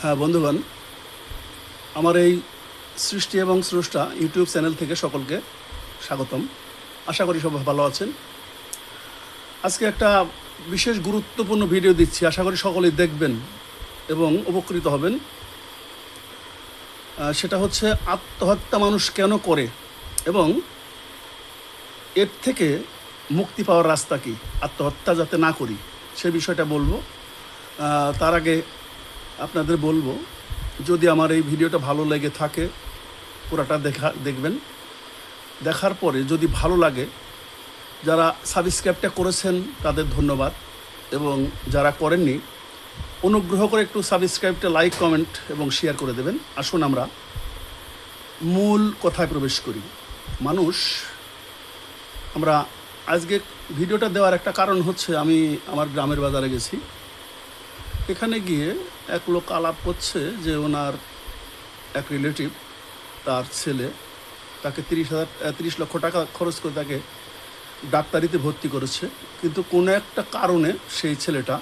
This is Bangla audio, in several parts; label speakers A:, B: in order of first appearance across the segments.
A: হ্যাঁ বন্ধুগণ, আমার এই সৃষ্টি এবং স্রষ্টা ইউটিউব চ্যানেল থেকে সকলকে স্বাগতম। আশা করি সবাই ভালো আছেন। আজকে একটা বিশেষ গুরুত্বপূর্ণ ভিডিও দিচ্ছি, আশা করি সকলেই দেখবেন এবং উপকৃত হবেন। সেটা হচ্ছে আত্মহত্যা মানুষ কেন করে এবং এর থেকে মুক্তি পাওয়ার রাস্তা কী, আত্মহত্যা যাতে না করি সে বিষয়টা বলবো। তার আগে আপনাদের বলবো, যদি আমার এই ভিডিওটা ভালো লেগে থাকে পুরাটা দেখবেন। দেখার পরে যদি ভালো লাগে, যারা সাবস্ক্রাইবটা করেছেন তাদের ধন্যবাদ, এবং যারা করেননি অনুগ্রহ করে একটু সাবস্ক্রাইবটা লাইক, কমেন্ট এবং শেয়ার করে দেবেন। আসুন আমরা মূল কথায় প্রবেশ করি। আমরা আজকে ভিডিওটা দেওয়ার একটা কারণ হচ্ছে, আমি আমার গ্রামের বাজারে গেছি। এখানে গিয়ে এক লোক আলাপ করছে যে ওনার এক রিলেটিভ, তার ছেলে, তাকে 30 লক্ষ টাকা খরচ করে তাকে ডাক্তারিতে ভর্তি করেছে, কিন্তু কোনো একটা কারণে সেই ছেলেটা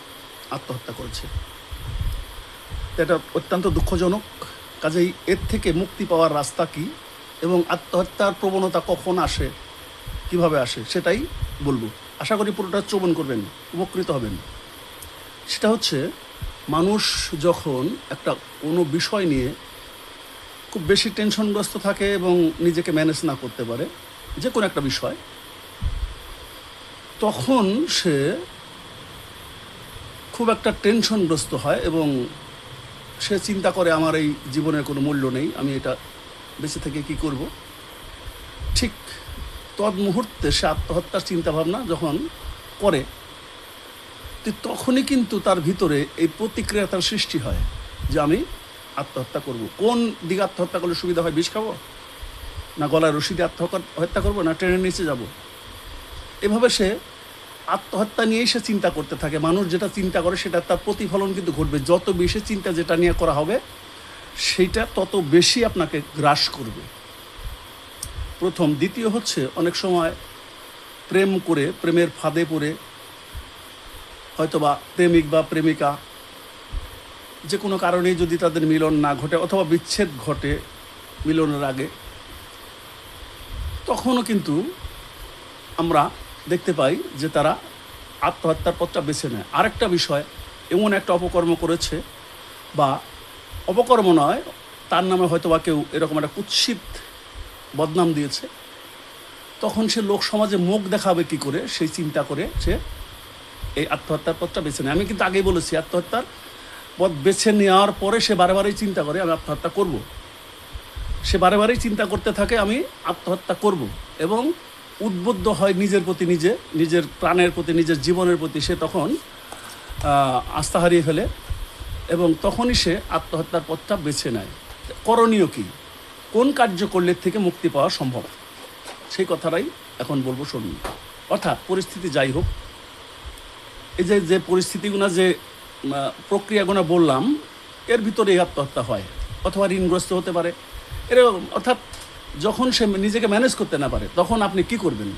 A: আত্মহত্যা করেছে। এটা অত্যন্ত দুঃখজনক। কাজেই এর থেকে মুক্তি পাওয়ার রাস্তা কী এবং আত্মহত্যার প্রবণতা কখন আসে, কিভাবে আসে, সেটাই বলবো। আশা করি পুরোটা শ্রবণ করবেন, উপকৃত হবেন। সেটা হচ্ছে, মানুষ যখন একটা কোনো বিষয় নিয়ে খুব বেশি টেনশনগ্রস্ত থাকে এবং নিজেকে ম্যানেজ না করতে পারে, যে কোনো একটা বিষয়, তখন সে খুব একটা টেনশনগ্রস্ত হয় এবং সে চিন্তা করে আমার এই জীবনের কোনো মূল্য নেই, আমি এটা বেঁচে থেকে কী করব। ঠিক তদ মুহূর্তে সে আত্মহত্যার চিন্তাভাবনা যখন করে, তখনই কিন্তু তার ভিতরে এই প্রতিক্রিয়াটার সৃষ্টি হয় যে আমি আত্মহত্যা করব। কোন দিকে আত্মহত্যা করলে সুবিধা হয়? বিষ খাবো, না গলায় রশি দিয়ে আত্মহত্যা করবো, না ট্রেনের নিচে যাব? এভাবে সে আত্মহত্যা নিয়েই সে চিন্তা করতে থাকে। মানুষ যেটা চিন্তা করে সেটা তার প্রতিফলন কিন্তু ঘটবে। যত বেশি চিন্তা যেটা নিয়ে করা হবে, সেইটা তত বেশি আপনাকে গ্রাস করবে। প্রথম। দ্বিতীয় হচ্ছে, অনেক সময় প্রেম করে, প্রেমের ফাঁদে পড়ে, হয়তোবা প্রেমিক বা প্রেমিকা যে কোনো কারণেই যদি তাদের মিলন না ঘটে অথবা বিচ্ছেদ ঘটে মিলনের আগে, তখনও কিন্তু আমরা দেখতে পাই যে তারা আত্মহত্যার পথটা বেছে নেয়। আরেকটা বিষয়, এমন একটা অপকর্ম করেছে, বা অপকর্ম নয়, তার নামে হয়তোবা কেউ এরকম একটা কুৎসিত বদনাম দিয়েছে, তখন সে লোক সমাজে মুখ দেখাবে কি করে, সেই চিন্তা করে সে এই আত্মহত্যার পথটা বেছে নেয়। আমি কিন্তু আগেই বলেছি, আত্মহত্যার পথ বেছে নেওয়ার পরে সে বারেবারেই চিন্তা করে আমি আত্মহত্যা করব। সে বারেবারেই চিন্তা করতে থাকে আমি আত্মহত্যা করব, এবং উদ্বুদ্ধ হয় নিজের প্রতি নিজে, নিজের প্রাণের প্রতি, নিজের জীবনের প্রতি। সে তখন আস্থা হারিয়ে ফেলে এবং তখনই সে আত্মহত্যার পথটা বেছে নেয়। করণীয় কী, কোন কার্য করলে থেকে মুক্তি পাওয়া সম্ভব, সেই কথাটাই এখন বলবো, শুনুন। অর্থাৎ পরিস্থিতি যাই হোক, এই যে পরিস্থিতিগুলো, যে প্রক্রিয়াগুলো বললাম, এর ভিতরে আত্মহত্যা হয়, অথবা ঋণগ্রস্ত হতে পারে এরকম। অর্থাৎ যখন সে নিজেকে ম্যানেজ করতে না পারে, তখন আপনি কি করবেন?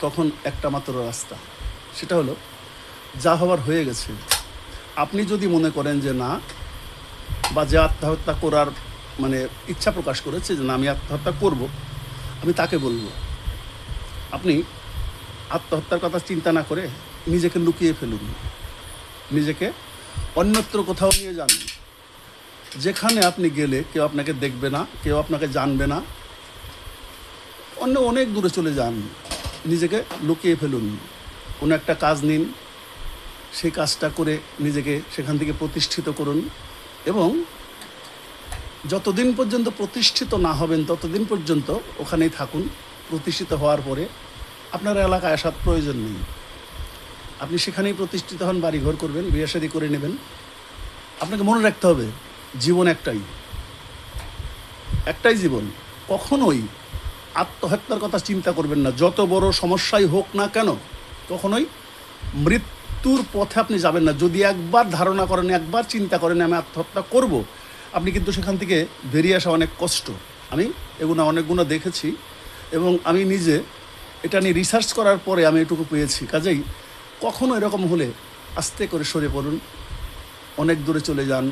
A: তখন একটা মাত্র রাস্তা, সেটা হলো যা হওয়ার হয়ে গেছে। আপনি যদি মনে করেন যে না, বা যে আত্মহত্যা করার ইচ্ছা প্রকাশ করেছে যে না আমি আত্মহত্যা করব, আমি তাকে বলবো, আপনি আত্মহত্যার কথা চিন্তা না করে নিজেকে লুকিয়ে ফেলুন, নিজেকে অন্যত্র কোথাও নিয়ে যান, যেখানে আপনি গেলে কেউ আপনাকে দেখবে না, কেউ আপনাকে জানবে না। অনেক দূরে চলে যান, নিজেকে লুকিয়ে ফেলুন। কোনো একটা কাজ নিন, সেই কাজটা করে নিজেকে সেখান থেকে প্রতিষ্ঠিত করুন, এবং যতদিন পর্যন্ত প্রতিষ্ঠিত না হবেন ততদিন পর্যন্ত ওখানেই থাকুন। প্রতিষ্ঠিত হওয়ার পরে আপনার এলাকায় আসার প্রয়োজন নেই, আপনি সেখানেই প্রতিষ্ঠিত হন, বাড়িঘর করবেন, বিয়ে শাদী করে নেবেন। আপনাকে মনে রাখতে হবে, জীবন একটাই জীবন। কখনোই আত্মহত্যার কথা চিন্তা করবেন না, যত বড় সমস্যাই হোক না কেন, কখনোই মৃত্যুর পথে আপনি যাবেন না। যদি একবার ধারণা করেন, একবার চিন্তা করেন আমি আত্মহত্যা করব, আপনি কিন্তু সেখান থেকে বেরিয়ে আসা অনেক কষ্ট। আমি অনেকগুলো দেখেছি, এবং আমি নিজে এটা নিয়ে রিসার্চ করার পরে আমি এটুকু পেয়েছি। কাজেই কখনো এরকম হলে আস্তে করে সরে পড়ুন, অনেক দূরে চলে যান,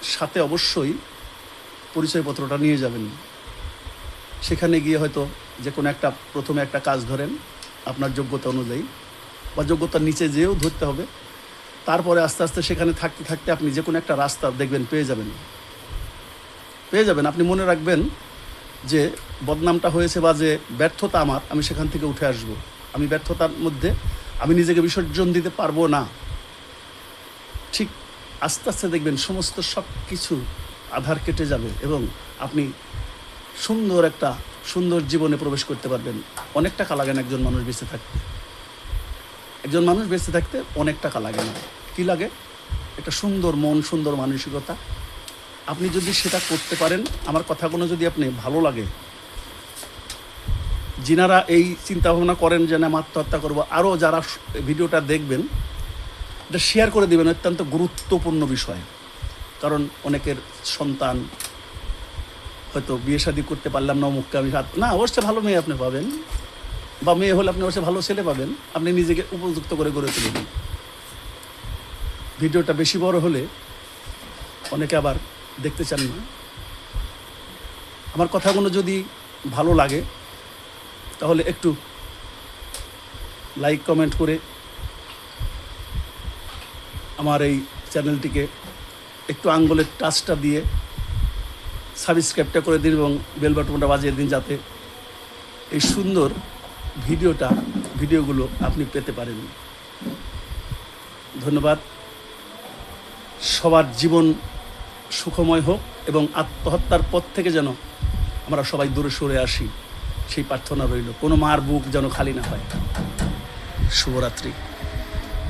A: সাথে অবশ্যই পরিচয়পত্রটা নিয়ে যাবেন। সেখানে গিয়ে হয়তো যে কোনো একটা প্রথমে একটা কাজ ধরেন আপনার যোগ্যতা অনুযায়ী, বা যোগ্যতার নিচে যেয়েও ধরতে হবে। তারপরে আস্তে আস্তে সেখানে থাকতে থাকতে আপনি যে কোনো একটা রাস্তা দেখবেন পেয়ে যাবেন। আপনি মনে রাখবেন যে বদনামটা হয়েছে বা যে ব্যর্থতা আমার, আমি সেখান থেকে উঠে আসব। আমি ব্যর্থতার মধ্যে আমি নিজেকে বিসর্জন দিতে পারবো না। ঠিক আস্তে আস্তে দেখবেন সমস্ত সব কিছু আধার কেটে যাবে এবং আপনি সুন্দর জীবনে প্রবেশ করতে পারবেন। অনেক টাকা লাগে না একজন মানুষ বেঁচে থাকতে অনেক টাকা লাগে না। কি লাগে? একটা সুন্দর মন, সুন্দর মানসিকতা। আপনি যদি সেটা করতে পারেন, আমার কথাগুলো যদি আপনি ভালো লাগে, যিনারা এই চিন্তা ভাবনা করেন যে না আত্মহত্যা করবো, আরও যারা ভিডিওটা দেখবেন এটা শেয়ার করে দেবেন। অত্যন্ত গুরুত্বপূর্ণ বিষয়। কারণ অনেকের সন্তান হয়তো বিয়ে শাদী করতে পারলাম না, অমুককে আমি না, অবশ্যই ভালো মেয়ে আপনি পাবেন, বা মেয়ে হলে আপনি অবশ্যই ভালো ছেলে পাবেন। আপনি নিজেকে উপযুক্ত করে গড়ে তুলবেন। ভিডিওটা বেশি বড় হলে অনেকে আবার দেখতে চান না। আমার কথাগুলো যদি ভালো লাগে তাহলে একটু লাইক কমেন্ট করে আমার এই চ্যানেলটিকে একটু আঙ্গুলের টাচটা দিয়ে সাবস্ক্রাইবটা করে দিন এবং বেল বাটনটা বাজিয়ে দিন, যাতে এই সুন্দর ভিডিওগুলো আপনি পেতে পারেন। ধন্যবাদ। সবার জীবন সুখময় হোক এবং আত্মহত্যার পথ থেকে যেন আমরা সবাই দূরে সরে আসি, সেই প্রার্থনা রইল। কোনো মার বুক যেন খালি না হয়। শুভরাত্রি।